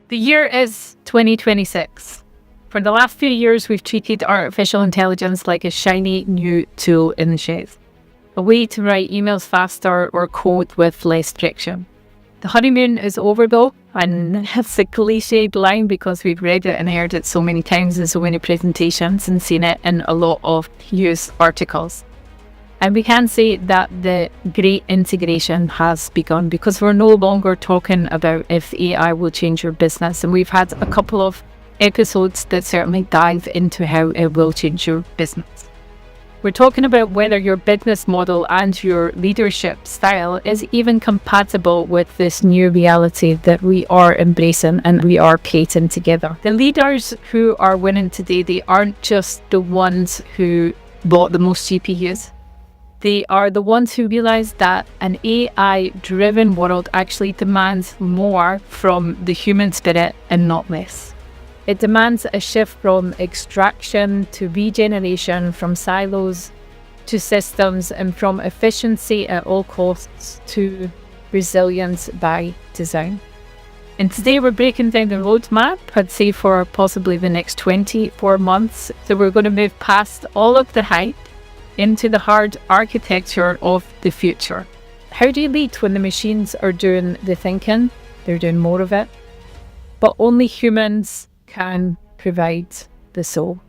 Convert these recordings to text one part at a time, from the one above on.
The year is 2026. For the last few years, we've treated artificial intelligence like a shiny new tool in the shed, a way to write emails faster or code with less friction. The honeymoon is over though, and it's a cliched line because we've read it and heard it so many times in so many presentations and seen it in a lot of news articles. And we can say that the great integration has begun because we're no longer talking about if AI will change your business. And we've had a couple of episodes that certainly dive into how it will change your business. We're talking about whether your business model and your leadership style is even compatible with this new reality that we are embracing and we are creating together. The leaders who are winning today, they aren't just the ones who bought the most GPUs. They are the ones who realize that an AI-driven world actually demands more from the human spirit and not less. It demands a shift from extraction to regeneration, from silos to systems, and from efficiency at all costs to resilience by design. And today we're breaking down the roadmap, I'd say for possibly the next 24 months. So we're going to move past all of the hype into the hard architecture of the future. How do you lead when the machines are doing the thinking? They're doing more of it. But only humans can provide the soul.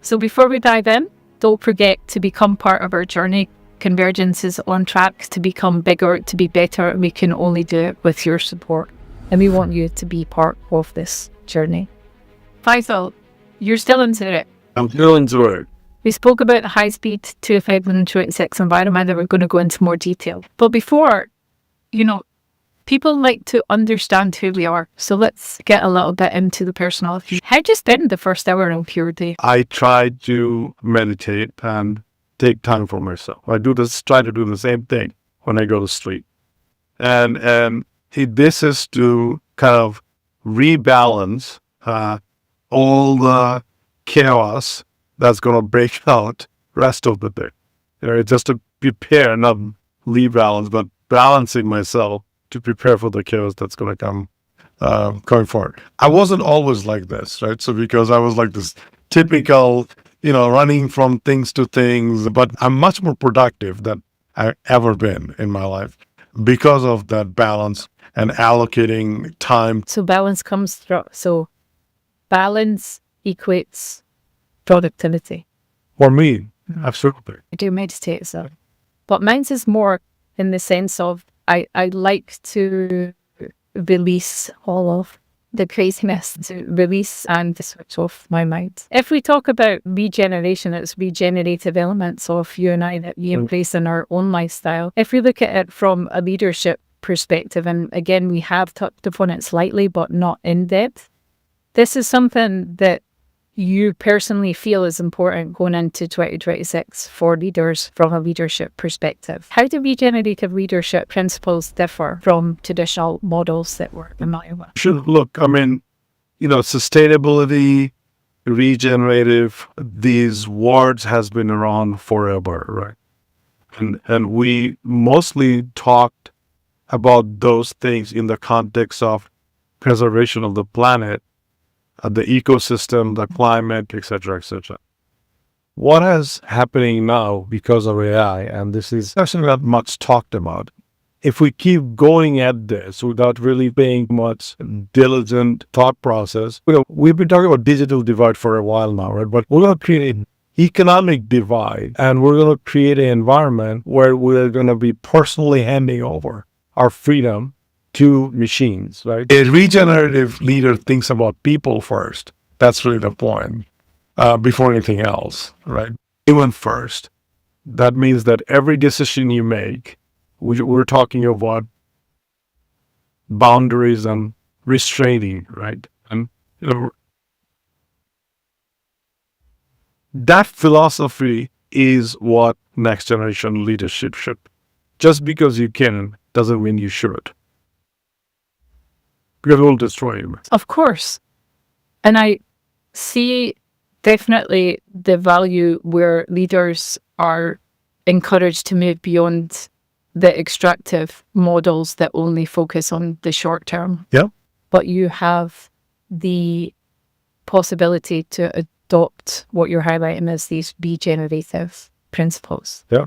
So before we dive in, don't forget to become part of our journey. Convergence is on track to become bigger, to be better, and we can only do it with your support. And we want you to be part of this journey. Faisal, you're still into it. I'm still into it. We spoke about the high-speed 2026 environment and we're going to go into more detail. But before, people like to understand who we are. So let's get a little bit into the personality. How do you spend the first hour in pure day? I try to meditate and take time for myself. I try to do the same thing when I go to sleep. And this is to kind of rebalance all the chaos that's going to break out rest of the day. Just to prepare, not rebalance, but balancing myself to prepare for the chaos that's going to come going forward. I wasn't always like this, right? So because I was like this typical, running from things to things, but I'm much more productive than I've ever been in my life because of that balance and allocating time. So balance comes through. So balance equates productivity. For me, absolutely. I do meditate, so. But mine is more in the sense of I like to release all of the craziness, to release and to switch off my mind. If we talk about regeneration, it's regenerative elements of you and I that we embrace in our own lifestyle. If we look at it from a leadership perspective, and again, we have touched upon it slightly, but not in depth, this is something that you personally feel is important going into 2026 for leaders from a leadership perspective. How do regenerative leadership principles differ from traditional models that we're familiar with? Sure. Look, sustainability, regenerative, these words has been around forever, right? And we mostly talked about those things in the context of preservation of the planet, the ecosystem, the climate, etc., etc. What is happening now because of AI, and this is actually not much talked about, if we keep going at this without really paying much diligent thought process, we've been talking about digital divide for a while now, right? But we're going to create an economic divide, and we're going to create an environment where we're going to be personally handing over our freedom to machines, right? A regenerative leader thinks about people first. That's really the point, before anything else, right? Human first. That means that every decision you make, we're talking about boundaries and restraining, right? And that philosophy is what next generation leadership should. Just because you can doesn't mean you should. Because it will destroy you. Of course. And I see definitely the value where leaders are encouraged to move beyond the extractive models that only focus on the short term. Yeah. but you have the possibility to adopt what you're highlighting as these regenerative principles. Yeah.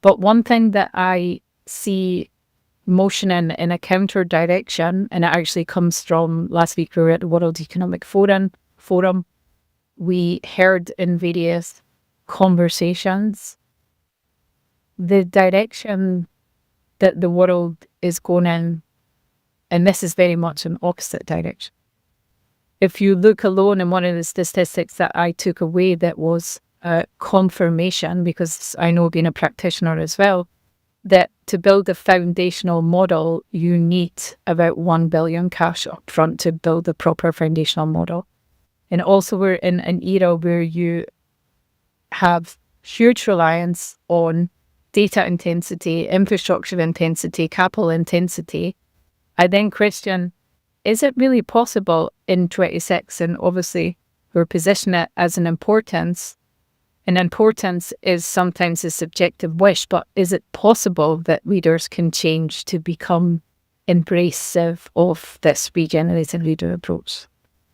But one thing that I see motioning in a counter direction, and it actually comes from last week we were at the World Economic Forum. We heard in various conversations the direction that the world is going in, and this is very much an opposite direction. If you look alone, in one of the statistics that I took away that was confirmation, because I know being a practitioner as well, that to build a foundational model, you need about 1 billion cash up front to build a proper foundational model. And also we're in an era where you have huge reliance on data intensity, infrastructure intensity, capital intensity. I then question, is it really possible in 26? And obviously we're positioning it as an importance. And importance is sometimes a subjective wish, but is it possible that leaders can change to become embracive of this regenerative leader approach?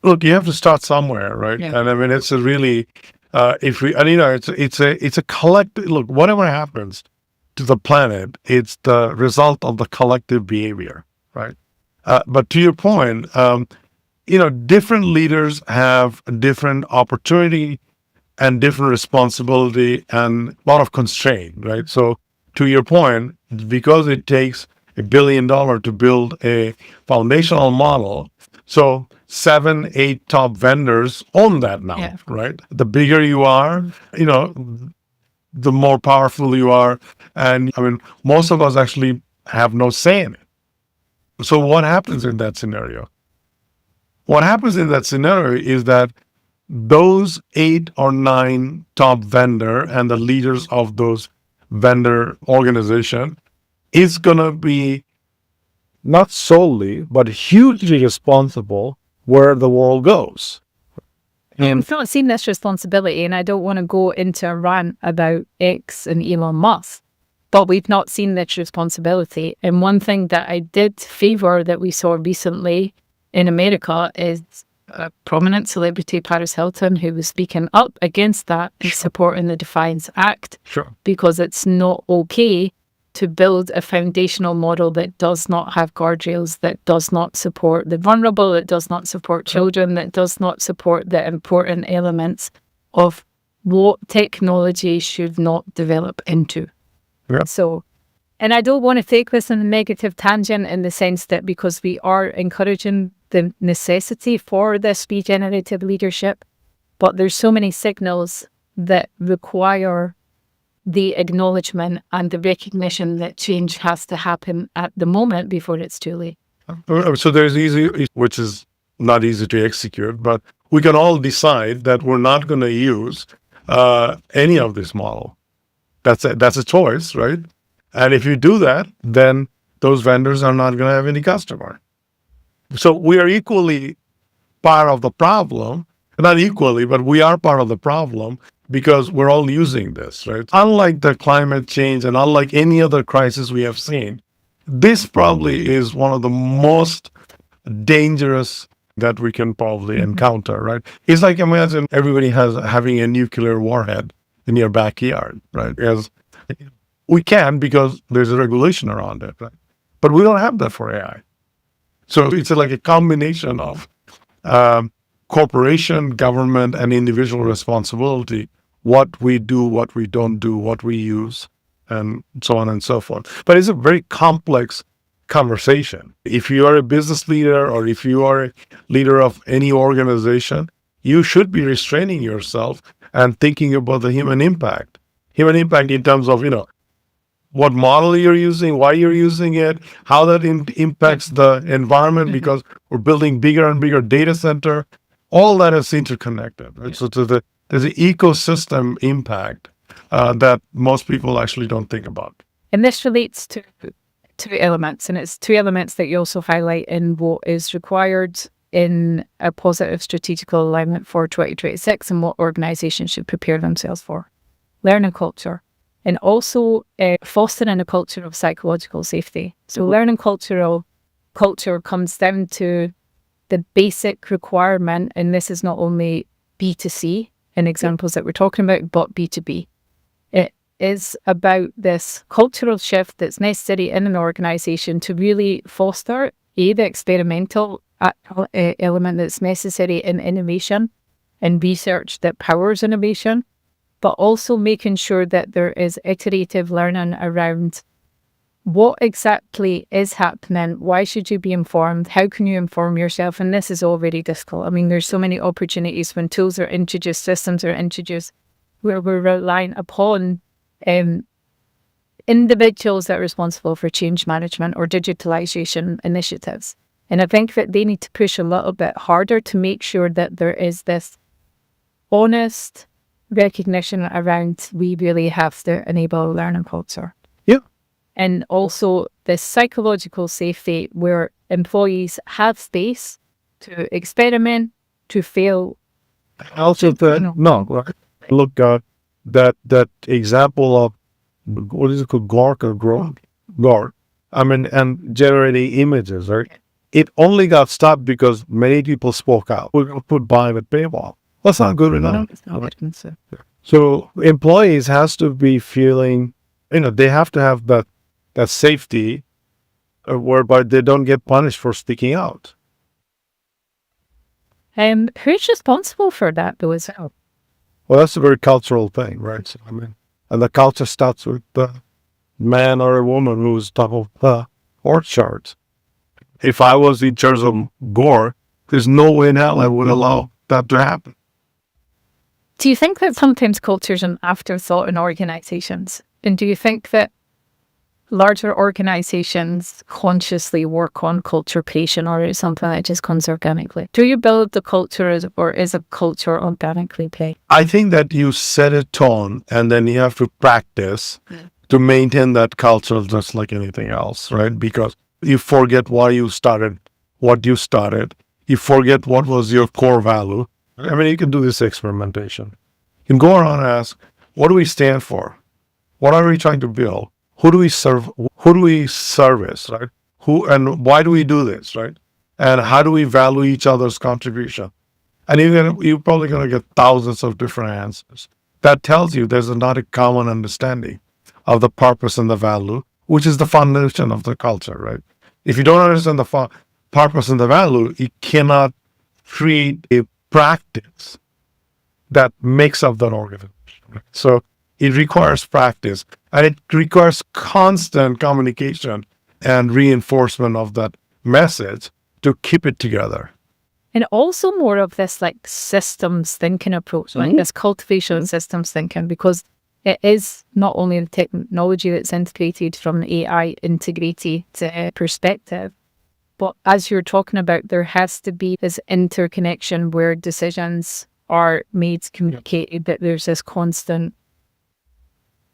Look, you have to start somewhere, right? Yeah. And I mean, it's a really, it's a collective, look, whatever happens to the planet, it's the result of the collective behavior, right? But to your point, different leaders have a different opportunity and different responsibility and a lot of constraint, right? So to your point, because it takes $1 billion to build a foundational model, so 7, 8 top vendors own that now, Yeah. right? The bigger you are, the more powerful you are. And I mean, most of us actually have no say in it. So what happens in that scenario? What happens in that scenario is that those 8 or 9 top vendor and the leaders of those vendor organization is going to be not solely, but hugely responsible where the world goes. And We've not seen this responsibility, and I don't want to go into a rant about X and Elon Musk, but we've not seen this responsibility. And one thing that I did favor that we saw recently in America is a prominent celebrity, Paris Hilton, who was speaking up against that and supporting the Defiance Act, sure. because it's not okay to build a foundational model that does not have guardrails, that does not support the vulnerable, that does not support children, that does not support the important elements of what technology should not develop into. Yeah. So, and I don't want to take this in a negative tangent in the sense that because we are encouraging the necessity for this regenerative leadership, but there's so many signals that require the acknowledgement and the recognition that change has to happen at the moment before it's too late. So there's easy, which is not easy to execute, but we can all decide that we're not going to use any of this model. That's a choice, right? And if you do that, then those vendors are not going to have any customer. So we are equally part of the problem, not equally, but we are part of the problem because we're all using this, right? Unlike the climate change and unlike any other crisis we have seen, this probably is one of the most dangerous that we can probably encounter, right? It's like, imagine everybody having a nuclear warhead in your backyard, right? As we can because there's a regulation around it, right? But we don't have that for AI. So it's like a combination of corporation, government, and individual responsibility, what we do, what we don't do, what we use, and so on and so forth. But it's a very complex conversation. If you are a business leader or if you are a leader of any organization, you should be restraining yourself and thinking about the human impact. Human impact in terms of, what model you're using, why you're using it, how that impacts the environment, because we're building bigger and bigger data center. All that is interconnected, right? So there's an ecosystem impact that most people actually don't think about. And this relates to two elements, and it's two elements that you also highlight in what is required in a positive strategical alignment for 2026 and what organizations should prepare themselves for. Learning culture. And also fostering a culture of psychological safety. So learning cultural culture comes down to the basic requirement, and this is not only B2C in examples that we're talking about, but B2B. It is about this cultural shift that's necessary in an organization to really foster the experimental element that's necessary in innovation and research that powers innovation, but also making sure that there is iterative learning around what exactly is happening, why should you be informed, how can you inform yourself, and this is all very difficult. I mean, there's so many opportunities when tools are introduced, systems are introduced, where we're relying upon individuals that are responsible for change management or digitalization initiatives. And I think that they need to push a little bit harder to make sure that there is this honest recognition around we really have to enable a learning culture. Yeah. And also this psychological safety where employees have space to experiment, to fail. Also, look at that example of what is it called, Gork. I mean, and generating images, right? It only got stopped because many people spoke out. We're going to put by the paywall. That's not good enough. No, it's not good enough. So employees has to be feeling, they have to have that safety whereby they don't get punished for speaking out. Who's responsible for that though as well? Well, that's a very cultural thing, right? So, I mean, and the culture starts with the man or a woman who's top of the org chart. If I was in charge of Gore, there's no way in hell I would allow that to happen. Do you think that sometimes culture's an afterthought in organizations? And do you think that larger organizations consciously work on culture creation, or is it something that just comes organically? Do you build the culture or is a culture organically played? I think that you set a tone and then you have to practice to maintain that culture just like anything else, right? Because you forget why you started, what you started. You forget what was your core value. I mean, you can do this experimentation. You can go around and ask, what do we stand for? What are we trying to build? Who do we serve? Who do we service, right? Who and why do we do this, right? And how do we value each other's contribution? And you're probably going to get thousands of different answers. That tells you there's not a common understanding of the purpose and the value, which is the foundation of the culture, right? If you don't understand the purpose and the value, you cannot create a practice that makes up that organization. Right? So it requires practice, and it requires constant communication and reinforcement of that message to keep it together. And also more of this like systems thinking approach, like this cultivation systems thinking, because it is not only the technology that's integrated from an AI integrated perspective, but as you're talking about, there has to be this interconnection where decisions are made, communicated, that there's this constant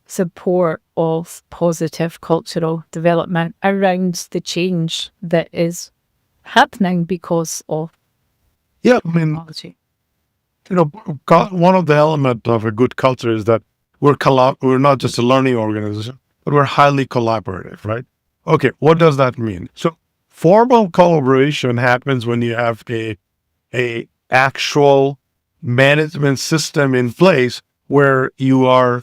support of positive cultural development around the change that is happening because of technology. One of the elements of a good culture is that we're not just a learning organization, but we're highly collaborative, right? Okay, what does that mean? So formal collaboration happens when you have a actual management system in place where you are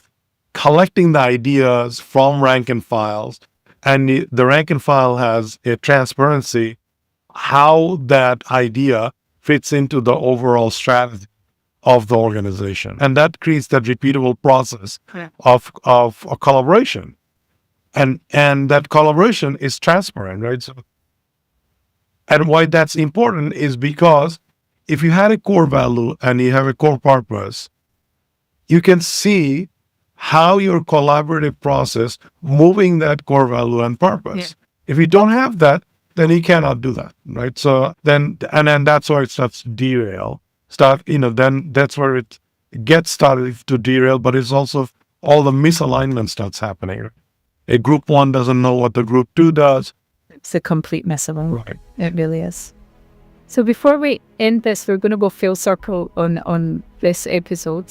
collecting the ideas from rank and files, and the rank and file has a transparency how that idea fits into the overall strategy of the organization. And that creates that repeatable process of a collaboration. And that collaboration is transparent, right? So, and why that's important is because if you had a core value and you have a core purpose, you can see how your collaborative process moving that core value and purpose. If you don't have that, then you cannot do that, right? So then that's why it starts to derail. Then that's where it gets started to derail, but it's also all the misalignment starts happening. A group one doesn't know what the group two does. It's a complete mess of them. Right. It really is. So before we end this, we're going to go full circle on this episode.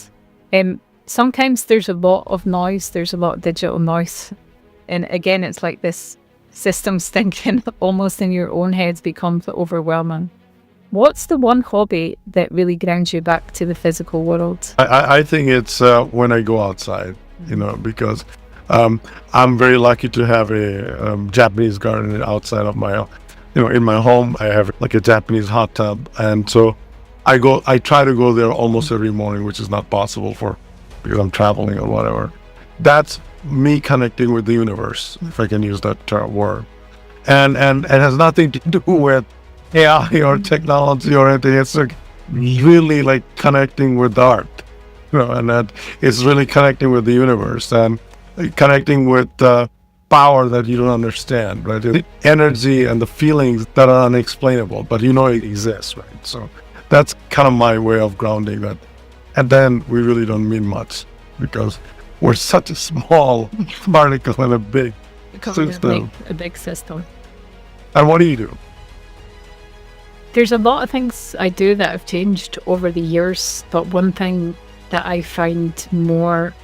Sometimes there's a lot of noise, there's a lot of digital noise. And again, it's like this systems thinking almost in your own heads becomes overwhelming. What's the one hobby that really grounds you back to the physical world? I think it's when I go outside, because I'm very lucky to have a Japanese garden outside of my, in my home. I have like a Japanese hot tub, and so I try to go there almost every morning, which is not possible because I'm traveling or whatever. That's me connecting with the universe, if I can use that word, and it has nothing to do with AI or technology or anything. It's like really like connecting with art, and that is really connecting with the universe and connecting with the power that you don't understand, right? The energy and the feelings that are unexplainable, but it exists, right? So that's kind of my way of grounding that. And then we really don't mean much because we're such a small particle in a big system. A big system. And what do you do? There's a lot of things I do that have changed over the years, but one thing that I find more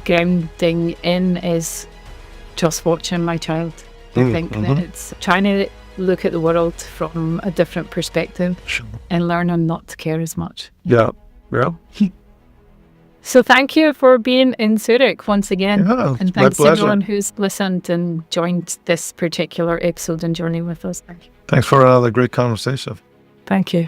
grounding in is just watching my child. I think that it's trying to look at the world from a different perspective and learning not to care as much. Yeah. So thank you for being in Zurich once again. Yeah, and thanks to everyone who's listened and joined this particular episode and journey with us. Thanks for another great conversation. Thank you.